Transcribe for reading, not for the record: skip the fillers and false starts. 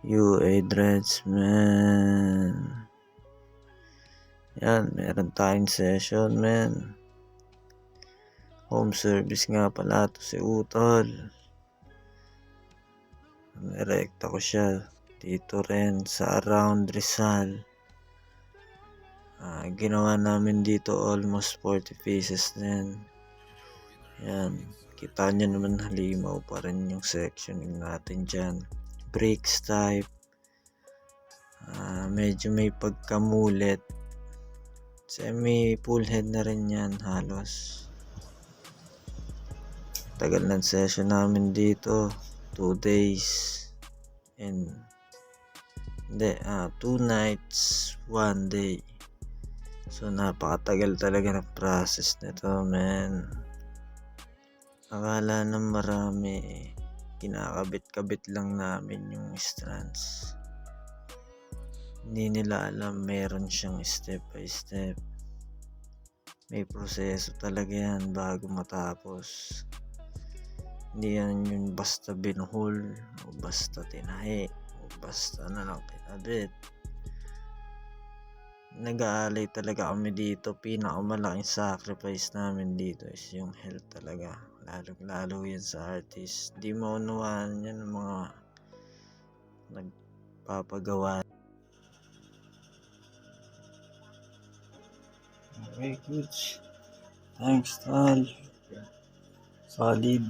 UA Dreads, man. Yan, meron tayong session, man. Home service nga pala to si Utol. Nirekta ko siya dito rin sa around Rizal. Ginawa namin dito almost 40 pieces din. Yan, kita nyo naman halimaw pa rin yung sectioning natin dyan. Bricks type. Medyo may pagkamulit. Semi full head na rin yan halos. Tagal ng session namin dito. 2 days. And 2 nights, 1 day. So napakatagal talaga ng process nito, man. Akala ng marami, kinakabit-kabit lang namin yung strands. Hindi nila alam meron siyang step by step. May proseso talaga yan bago matapos. Hindi yan yung basta binuhol o basta tinahi o basta na lang kinabit. Nag-aalay talaga kami dito. Pinakamalaking sacrifice namin dito is yung health talaga. Lalo yan sa artist. Di maunawaan yan ng mga nagpapagawa. Okay, good. Thanks, Tal. Solid.